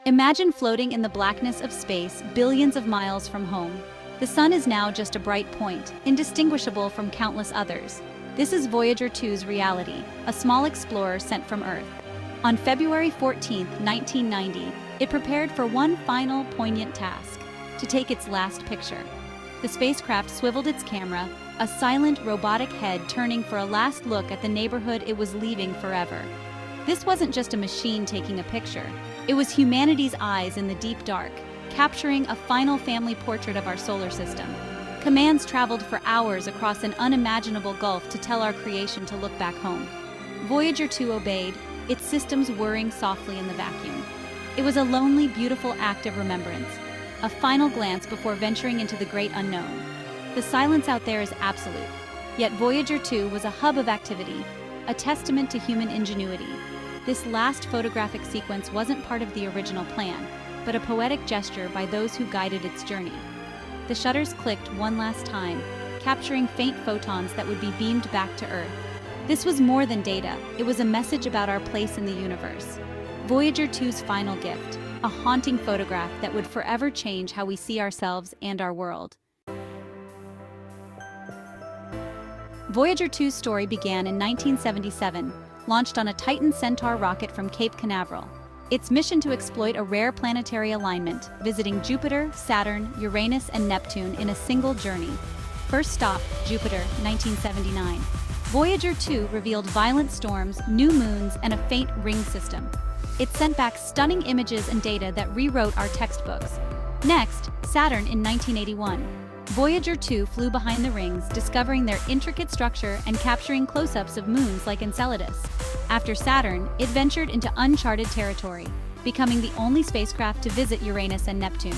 Imagine floating in the blackness of space, billions of miles from home. The sun is now just a bright point, indistinguishable from countless others. This is Voyager 2's reality, a small explorer sent from Earth. On February 14, 1990, it prepared for one final poignant task: to take its last picture. The spacecraft swiveled its camera, a silent robotic head turning for a last look at the neighborhood it was leaving forever. This wasn't just a machine taking a picture. It was humanity's eyes in the deep dark, capturing a final family portrait of our solar system. Commands traveled for hours across an unimaginable gulf to tell our creation to look back home. Voyager 2 obeyed, its systems whirring softly in the vacuum. It was a lonely, beautiful act of remembrance, a final glance before venturing into the great unknown. The silence out there is absolute, yet Voyager 2 was a hub of activity, a testament to human ingenuity. This last photographic sequence wasn't part of the original plan, but a poetic gesture by those who guided its journey. The shutters clicked one last time, capturing faint photons that would be beamed back to Earth. This was more than data, it was a message about our place in the universe. Voyager 2's final gift, a haunting photograph that would forever change how we see ourselves and our world. Voyager 2's story began in 1977, launched on a Titan Centaur rocket from Cape Canaveral. Its mission to exploit a rare planetary alignment, visiting Jupiter, Saturn, Uranus, and Neptune in a single journey. First stop, Jupiter, 1979. Voyager 2 revealed violent storms, new moons, and a faint ring system. It sent back stunning images and data that rewrote our textbooks. Next, Saturn in 1981. Voyager 2 flew behind the rings, discovering their intricate structure and capturing close-ups of moons like Enceladus. After Saturn, it ventured into uncharted territory, becoming the only spacecraft to visit Uranus and Neptune.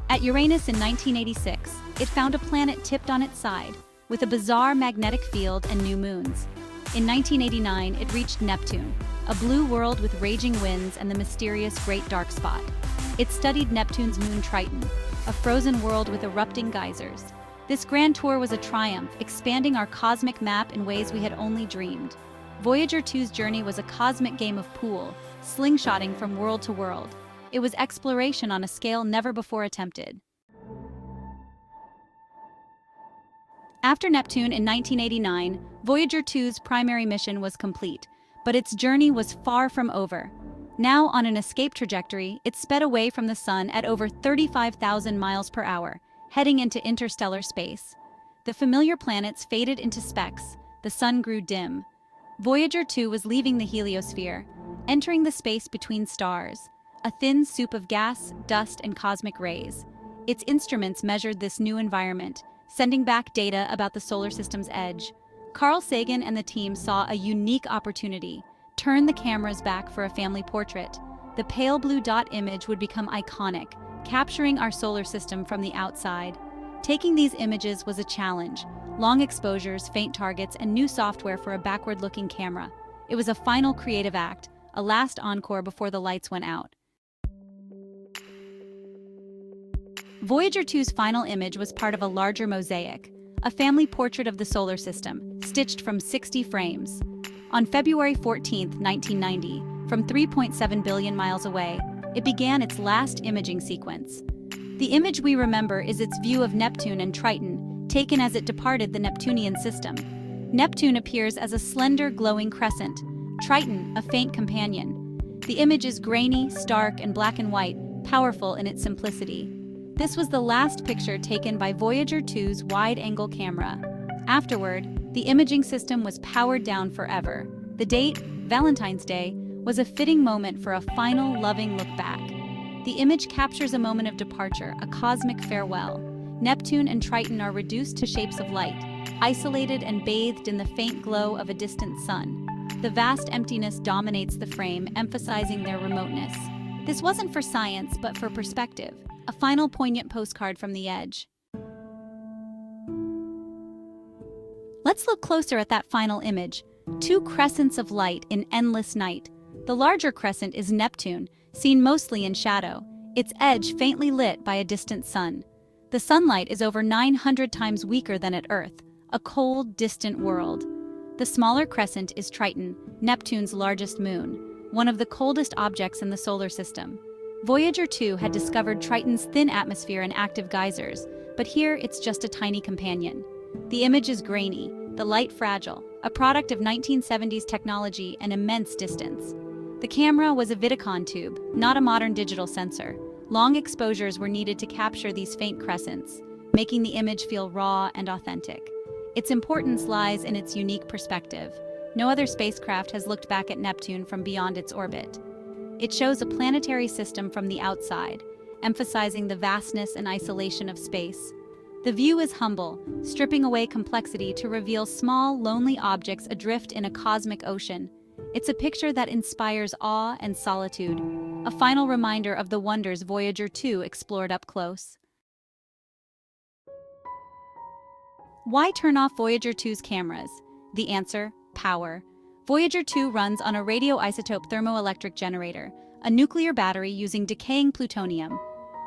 At Uranus in 1986, it found a planet tipped on its side, with a bizarre magnetic field and new moons. In 1989, it reached Neptune, a blue world with raging winds and the mysterious Great Dark Spot. It studied Neptune's moon Triton, a frozen world with erupting geysers. This grand tour was a triumph, expanding our cosmic map in ways we had only dreamed. Voyager 2's journey was a cosmic game of pool, slingshotting from world to world. It was exploration on a scale never before attempted. After Neptune in 1989, Voyager 2's primary mission was complete, but its journey was far from over. Now, on an escape trajectory, it sped away from the sun at over 35,000 miles per hour, heading into interstellar space. The familiar planets faded into specks, the sun grew dim. Voyager 2 was leaving the heliosphere, entering the space between stars, a thin soup of gas, dust, and cosmic rays. Its instruments measured this new environment, sending back data about the solar system's edge. Carl Sagan and the team saw a unique opportunity: turn the cameras back for a family portrait. The pale blue dot image would become iconic, capturing our solar system from the outside. Taking these images was a challenge: long exposures, faint targets, and new software for a backward-looking camera. It was a final creative act, a last encore before the lights went out. Voyager 2's final image was part of a larger mosaic, a family portrait of the solar system, stitched from 60 frames. On February 14, 1990, from 3.7 billion miles away, it began its last imaging sequence. The image we remember is its view of Neptune and Triton, taken as it departed the Neptunian system. Neptune appears as a slender, glowing crescent, Triton a faint companion. The image is grainy, stark, and black and white, powerful in its simplicity. This was the last picture taken by Voyager 2's wide-angle camera. Afterward, the imaging system was powered down forever. The date, Valentine's Day, was a fitting moment for a final, loving look back. The image captures a moment of departure, a cosmic farewell. Neptune and Triton are reduced to shapes of light, isolated and bathed in the faint glow of a distant sun. The vast emptiness dominates the frame, emphasizing their remoteness. This wasn't for science, but for perspective. A final poignant postcard from the edge. Let's look closer at that final image. Two crescents of light in endless night. The larger crescent is Neptune, seen mostly in shadow, its edge faintly lit by a distant sun. The sunlight is over 900 times weaker than at Earth, a cold, distant world. The smaller crescent is Triton, Neptune's largest moon, one of the coldest objects in the solar system. Voyager 2 had discovered Triton's thin atmosphere and active geysers, but here it's just a tiny companion. The image is grainy, the light fragile, a product of 1970s technology and immense distance. The camera was a Vidicon tube, not a modern digital sensor. Long exposures were needed to capture these faint crescents, making the image feel raw and authentic. Its importance lies in its unique perspective. No other spacecraft has looked back at Neptune from beyond its orbit. It shows a planetary system from the outside, emphasizing the vastness and isolation of space. The view is humble, stripping away complexity to reveal small, lonely objects adrift in a cosmic ocean. It's a picture that inspires awe and solitude, a final reminder of the wonders Voyager 2 explored up close. Why turn off Voyager 2's cameras? The answer: power. Voyager 2 runs on a radioisotope thermoelectric generator, a nuclear battery using decaying plutonium.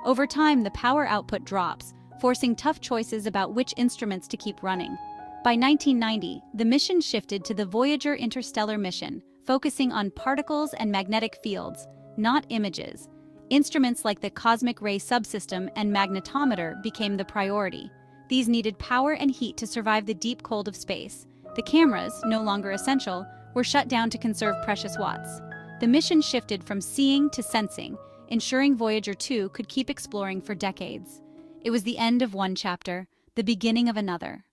Over time, the power output drops, forcing tough choices about which instruments to keep running. By 1990, the mission shifted to the Voyager Interstellar mission, focusing on particles and magnetic fields, not images. Instruments like the cosmic ray subsystem and magnetometer became the priority. These needed power and heat to survive the deep cold of space. The cameras, no longer essential, were shut down to conserve precious watts. The mission shifted from seeing to sensing, ensuring Voyager 2 could keep exploring for decades. It was the end of one chapter, the beginning of another.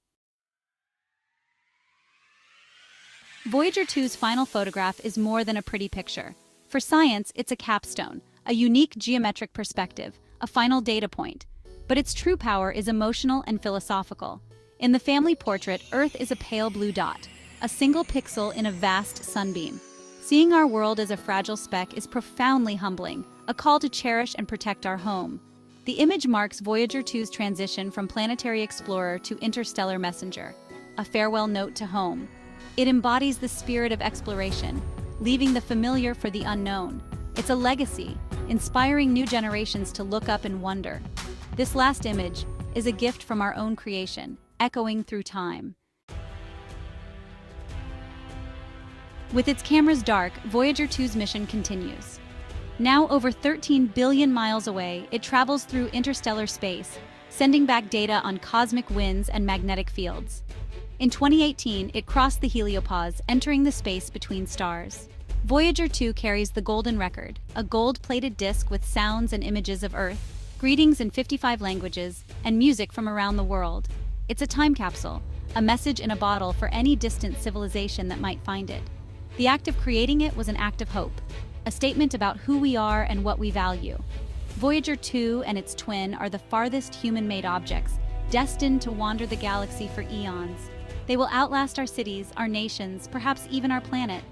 Voyager 2's final photograph is more than a pretty picture. For science, it's a capstone, a unique geometric perspective, a final data point. But its true power is emotional and philosophical. In the family portrait, Earth is a pale blue dot, a single pixel in a vast sunbeam. Seeing our world as a fragile speck is profoundly humbling, a call to cherish and protect our home. The image marks Voyager 2's transition from planetary explorer to interstellar messenger, a farewell note to home. It embodies the spirit of exploration, leaving the familiar for the unknown. It's a legacy, inspiring new generations to look up and wonder. This last image is a gift from our own creation, echoing through time. With its cameras dark, Voyager 2's mission continues. Now over 13 billion miles away, it travels through interstellar space, sending back data on cosmic winds and magnetic fields. In 2018, it crossed the heliopause, entering the space between stars. Voyager 2 carries the golden record, a gold-plated disc with sounds and images of Earth, greetings in 55 languages, and music from around the world. It's a time capsule, a message in a bottle for any distant civilization that might find it. The act of creating it was an act of hope, a statement about who we are and what we value. Voyager 2 and its twin are the farthest human-made objects, destined to wander the galaxy for eons. They will outlast our cities, our nations, perhaps even our planet.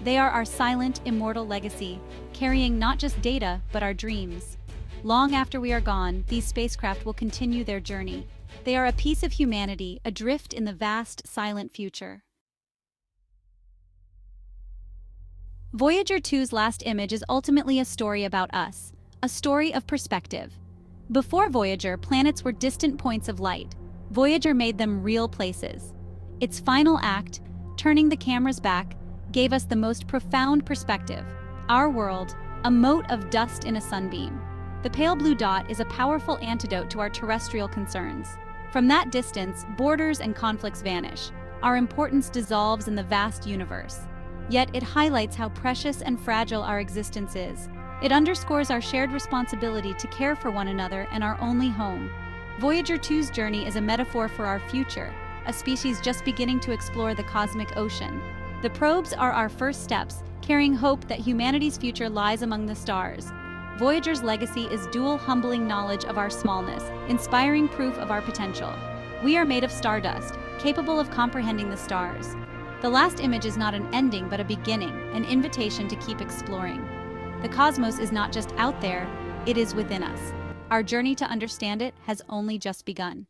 They are our silent, immortal legacy, carrying not just data, but our dreams. Long after we are gone, these spacecraft will continue their journey. They are a piece of humanity, adrift in the vast, silent future. Voyager 2's last image is ultimately a story about us, a story of perspective. Before Voyager, planets were distant points of light. Voyager made them real places. Its final act, turning the cameras back, gave us the most profound perspective. Our world, a mote of dust in a sunbeam. The pale blue dot is a powerful antidote to our terrestrial concerns. From that distance, borders and conflicts vanish. Our importance dissolves in the vast universe. Yet it highlights how precious and fragile our existence is. It underscores our shared responsibility to care for one another and our only home. Voyager 2's journey is a metaphor for our future, a species just beginning to explore the cosmic ocean. The probes are our first steps, carrying hope that humanity's future lies among the stars. Voyager's legacy is dual humbling knowledge of our smallness, inspiring proof of our potential. We are made of stardust, capable of comprehending the stars. The last image is not an ending but a beginning, an invitation to keep exploring. The cosmos is not just out there, it is within us. Our journey to understand it has only just begun.